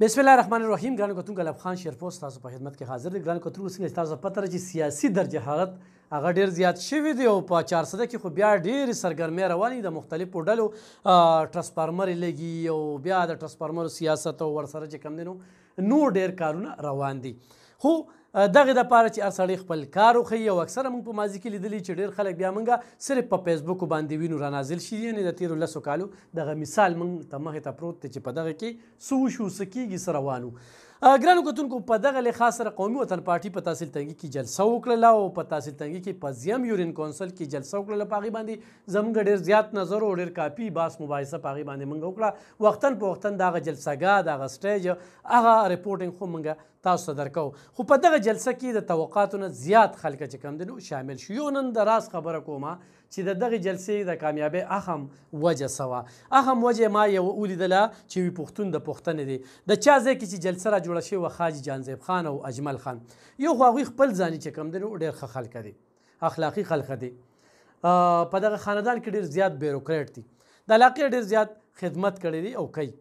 بسم الله الرحمن الرحیم. ګرانو کتونکو الف خان شیرپوست تاسو په خدمت کې حاضر دی. ګرانو کتونکو څنګه تاسو پته لري چې سیاسي درجه حرارت هغه ډیر زیات شوی دی او په 400 کې خو بیا ډېرې سرګرمۍ روانې د مختلفو ډلو ټرانسفارمر لګي او بیا د ټرانسفارمرو سیاست او ورسره چې کوم دی نو ډېر کارونه روان دي. خو دغه دپاره چې هر سړی خپل کار وښیي او اکثره موږ په ماضي کې لیدلي چې ډېر خلک بیا موږ صرف په فیسبوک باندې وینو رانازل شي. یعنې د تېرو 10 کالو دغه مثال موږ ته مخې ته پروت دی چې په دغه کې څه وشو څه کېږي څه روان وو. ګرانو کتونکو په دغه لحاظ سره قومي وطن پارټي په تحصیل تنګي کې جلسه وکړله او په تحصیل تنګي کې په زیم یورین کونسل کې جلسه وکړله. په هغې باندې زموږ ډېر زیات نظر او ډېر کافي بحث مباحثه په هغې باندې موږ وکړه. وختاً په وختاً د هغه جلسهګاه د هغه سټیج هغه ریپورټینګ خو موږ تاسو ته درکوو. خو په دغه جلسه کې د توقعاتو نه زیات خلک چې کوم دي نو شامل شو. یو نن د راز خبره کومه چې د دغې جلسې د کامیابۍ اهم وجه څه وه. اهم وجه ما یو ولیدله چې وي پښتون د پښتنې دی. د چا ځای کې چې جلسه را جوړه شوې وه حاجي جانزیب خان او اجمل خان. یو خو هغوی خپل ځاني چې کوم دی نو ډېر ښه خلقه دي، اخلاقي خلقه دي. په دغه خاندان کې ډېر زیات بیروکریټ دي، د علاقې ډېر زیات خدمت کړی دی او کوي.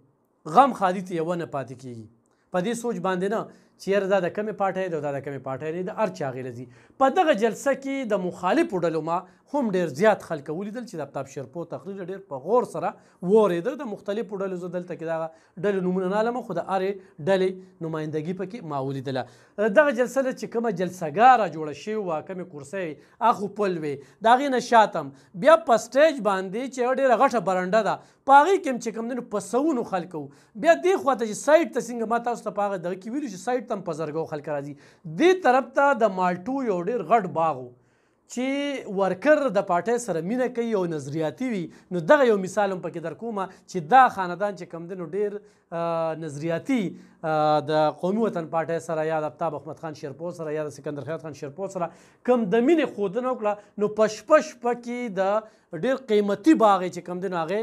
غم خادي ته یوه نه پاتې کېږي. په دې سوچ باندې نه چې یاره دا د کمې پارټۍ دی او دا د کمې پارټۍ نه د هر چا هغې ځي. په دغه جلسه کې د مخالفو ډلو ما هم ډېر زیات خلک ولیدل چې د آفتاب شیرپو تقریر ډېر په غور سره واورېده. د مختلفو ډلو زه دلته کې دغه ډلو نومونه نه علمه خو د هرې ډلې نمایندګي پکې ما ولیدله. دغه جلسه چې کومه جلسهګاه را جوړه شوې وه، کومې کرسۍ وې هغه پل وې، د هغې نه شاتم بیا په سټیج باندې چې یوه ډېره غټه برنډه ده په هغې کې هم چې کوم دی نو په سوونو خلک وو. بیا دې خواته چې سایډ ته څنګه ما تاسو ته په هغه دغه کې ویلو چې سایډ ته هم په زرګو خلک راځي. دې طرف ته د مالټو یو ډېر غټ باغ و چې ورکر د پارټۍ سره مینه کوي او نظریاتي وي. نو دغه یو مثال هم پکې در کومه چې دا خاندان چې کوم دی نو ډېر نظریاتي د قومي وطن پارټۍ سره یا د آفتاب احمد خان شیرپو سره یا د سکندر خیات خان شیرپو سره کوم د مینې ښودنه وکړه. نو په شپه کې د ډېر قیمتي باغ چې کوم دی نو هغې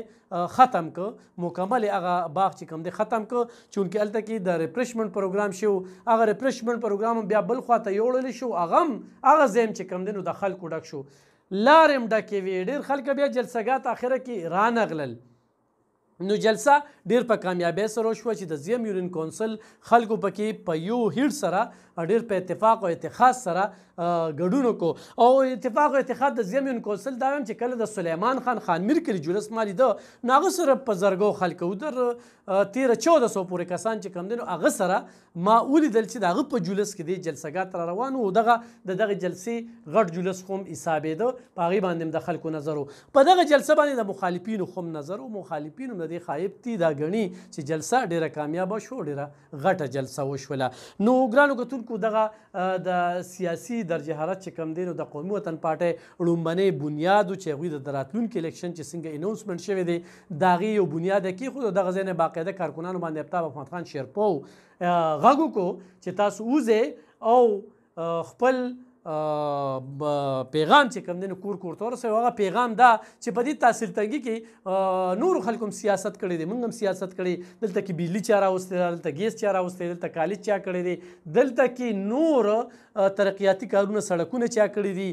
ختم که، مکمل هغه باغ چې کوم دی ختم که. چونکې هلته کې د ریفریشمنټ پروګرام شو، هغه ریفریشمنټ پروګرام هم بیا بل خواته یوړلی شو، هغه هم هغه ځای هم چې کوم دی نو د خلکو ډک شو، لارې هم ډکې وې. ډېر خلک بیا جلسهګاه ته اخره کې رانغلل. نو جلسه ډېر په کامیابۍ سره وشوه چې د زیم یورین کونسل خلکو پکې په یو هیډ سره ډېر په اتفاق او اتحاد سره ګډون وکړو. او اتفاق او اتحاد د زیم یورین کونسل دا هم چې کله د سلیمان خان خان میر کلي جلوس ما لیده نو هغه سره په زرګو خلک وو، در 1300-1400 پورې کسان چې کوم دی نو هغه سره ما ولیدل چې د هغه په جلوس کې دی جلسهګاه ته را روان وو. دغه د دغه جلسې غټ جلوس خو هم حسابېده، په هغې باندې هم د خلکو نظر و. په دغه جلسه باندې د مخالفینو خو هم نظر و. مخالفین هم د دې خایب دي، دا ګڼي چې جلسه ډېره کامیابه شو، ډېره غټه جلسه وشوله. نو ګرانو کتونکو دغه د سیاسي درجه حرارت چې کوم دی نو د قومي وطن پارټۍ ړومبنی بنیاد و چې هغوی د راتلونکي الیکشن چې څنګه اناونسمنټ شوی دی د هغې یو بنیاد یې کېښود. دغه ځای نه باقاعده کارکنانو باندې آفتاب احمد خان شیرپو غږ وکړو چې تاسو وځئ او خپل پیغام چې کوم دی نو کور ته ورسوئ. هغه پیغام دا چې په دې تحصیل تنګي کې نورو خلکو هم سیاست کړی دی، موږ هم سیاست کړی. دلته کې بجلي چا راوستی ده، دلته ګیس چا راوستی دی، دلته کالج چا کړی دی، دلته کې نور ترقیاتي کارونه سړکونه چا کړي دي،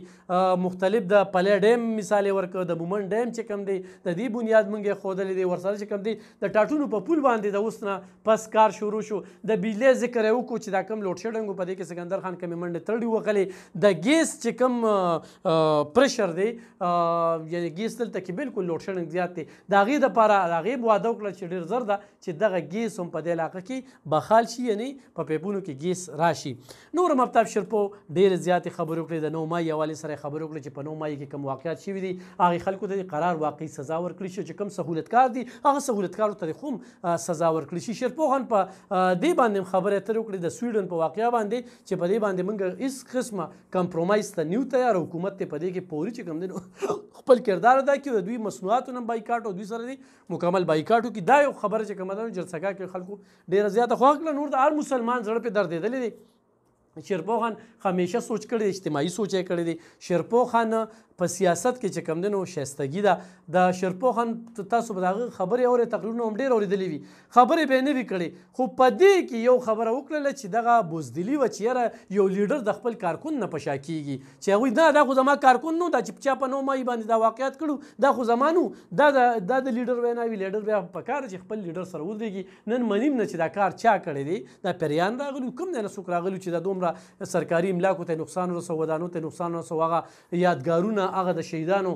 مختلف د پلی ډیم مثال یې ورکړه، د مومن ډیم چې کوم دی د دې بنیاد موږ یې ښودلی دی. ورسره چې کوم دی د ټاټونو په پول باندې د اوس نه پس کار شروع شو. د بجلۍ ذکر یې وکړو چې دا کوم لوډ شیډنګ و، په دې کې سکندر خان کمې منډې تړلې وغلې. د ګیس چې کوم پرشر دی یعنې ګیس دلته کې بالکل لوډ شیډنګ زیات دی. د هغې دپاره د هغې واده وکړه چې ډېر زر ده چې دغه ګیس هم په دې علاقه کې بخال شي، یعنې په پیپونو کې ګیس راشي. نور هم آفتاب شیرپو ډېرې زیاتې خبرې وکړې. د 9 مای حوالې سره یې خبرې وکړې چې په 9 مای کې کوم واقعات شوي دي هغې خلکو ته قرار واقعي سزا ورکړي شي، چې کوم سهولتکار دي هغه سهولتکارو ته خو هم سزا ورکړي شي. شیرپو خان په دې باندې هم خبرې اترې وکړې د سویډن په واقعه باندې چې په دې باندې موږ هېڅ قسمه کمپرومایز ته نیو تیار. حکومت ته په دې کې پوري چې کوم دی نو خپل کردار ادا کړي، د دوی مصنوعاتو نه بایکاټ او دوی سره دی مکمل بایکاټ وکړي. دا یو خبره چې کومه ده جلسهګاه کې خلکو ډېره زیاته خوښه کړه. نور د هر مسلمان زړه پې دردېدلی دی شیرپو خان همیشه سوچ کړی دی، اجتماعي سوچ یې کړی دی. شیرپو خان په سیاست کې چې کوم دی نو شایستګي ده. د شیرپو خان تاسو به د هغه خبرې اورئ، تقریرونه هم ډېر اورېدلي وي، خبرې به یې نه وي کړې، خو په دې کې یو خبره وکړله چې دغه بزدلي وه چې یاره یو لیډر د خپل کارکون نه په شا کېږي، چې هغوی نه دا خو زما کارکون نو، دا چې چا په 9 مای باندې دا واقعیت کړو دا خو زما نو، دا د لیډر وینا وي. لیډر بیا په کار چې خپل لیډر سره ودرېږي. نن منیم نه چې دا کار چا کړی دی، دا پیریان راغلي کوم دی نه څوک راغلي چې دا دومره سرکاري املاکو ته نقصان ورسو، ودانو ته نقصان ورسو، هغه یادګارونه هغه د شهیدانو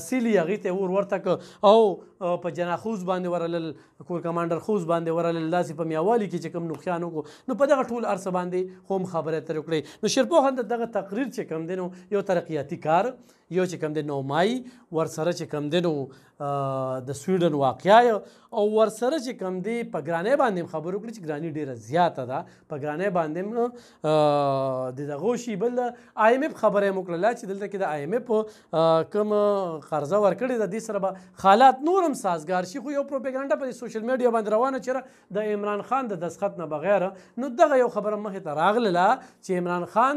سیلي هغې ته ور ورته که او په جناخوز باندې ورلل، کور کمانډر خوز باندې ورلل، داسې په میاوالي کې چې کوم نقصان وکړو، نو په دغه ټول ارڅه باندې خو هم خبرې اترې وکړې. نو شیرپو خان دغه تقریر چې کوم دی نو یو ترقیاتي کار، یو چې کوم دی 9 مای ورسره چې کوم دی نو د سویډن واقعه، او ورسره چې کوم دی په ګرانۍ باندې هم خبرې وکړې چې ګراني ډېره زیاته ده، په ګرانۍ باندې هم د دغو شي. بل د آی ایم ایف خبره یې وکړله چې دلته کې د آی ایم ایف کوم قرضه ورکړې ده، دې سره به حالات نور هم سازګار شي. خو یو پروپیګانډا په سوشل میډیا باندې روانه چې د عمران خان د دستخط نه بغیر، نو دغه یو خبره مخې ته راغله چې عمران خان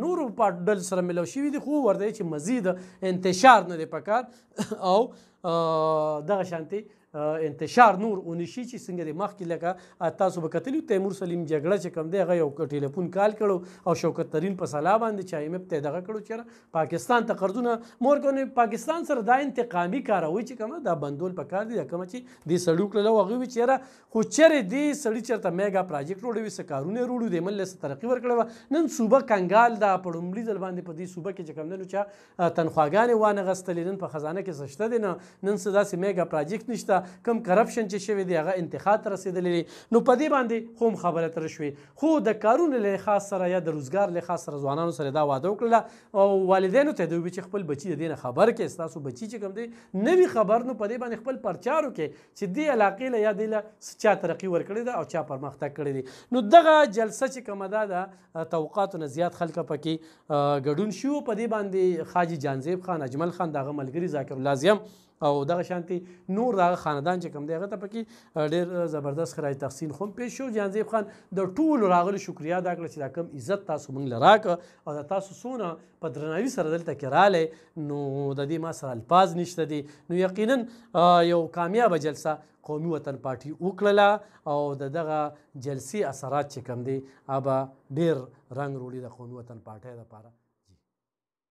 نورو ډلو سره ملو شوي دي، خو ورته چې مزید انتشار نه دی پکار او دغه شانتي انتشار نور ونشي چې څنګه د مخکې لکه تاسو به کتلي تیمور سلیم جګړه چې کوم دی هغه یو ټلیفون کال کړو او شوکت ترین په سلا باندې چې آی ایم ایف ته دغه کړو چې پاکستان ته قرضونه مورګنې پاکستان سره دا انتقامي کاروي چې کومه دا بندول پکار دي، دا کومه چې دې سړي وکړله هغوی وي چې خو چېرې دې سړي چېرته میګا پراجیکټ روړوي، څه کارونه یې روړو، دې ملک څه ترقي ورکړې وه. نن صوبه کنګال ده، په لومړي ځل باندې په دې صوبه کې چې کوم دی نو چا تنخواګانې وانغستلې، نن په خزانه کې څه شته دی نه، نن څه داسې میګا پراجیکټ نشته، کم کرپشن چې شوی دی هغه انتخاب ته رسېدلی دی. نو په دې باندې خو هم خبرې اترې شوې، خو د کارونو له لحاظ سره یا د روزګار له لحاظ سره ځوانانو سره دا واده وکړله او والدینو ته دوی چې خپل بچي د دې نه خبر کړي، ستاسو بچي چې کوم دی نه وي خبر، نو په دې باندې خپل پرچار وکړي چې دې علاقې له یا دې له چا ترقي ورکړې ده او چا پرمختګ کړی دی. نو دغه جلسه چې کومه ده د توقعاتو نه زیات خلک پکې ګډون شو. په دې باندې حاجي جانزیب خان، اجمل خان، دغه ملګري ذاکر الله زیم او دغه شانتي نور دغه خاندان چې کوم دی هغه ته پکې ډېر زبردست خراج تحسین خو هم پیش شو. جانزیب خان د ټولو راغلو شکریا ادا کړه چې دا کوم عزت تاسو موږ له راکړه او د تاسو څونه په درناوي سره دلته کې رالی، نو د دې ما سره الفاظ نشته دي. نو یقینا یو کامیابه جلسه قومي وطن پارټي وکړله او د دغه جلسې اثرات چې کوم دی هغه ډېر رنګ وروړي د قومي وطن پارټۍ لپاره.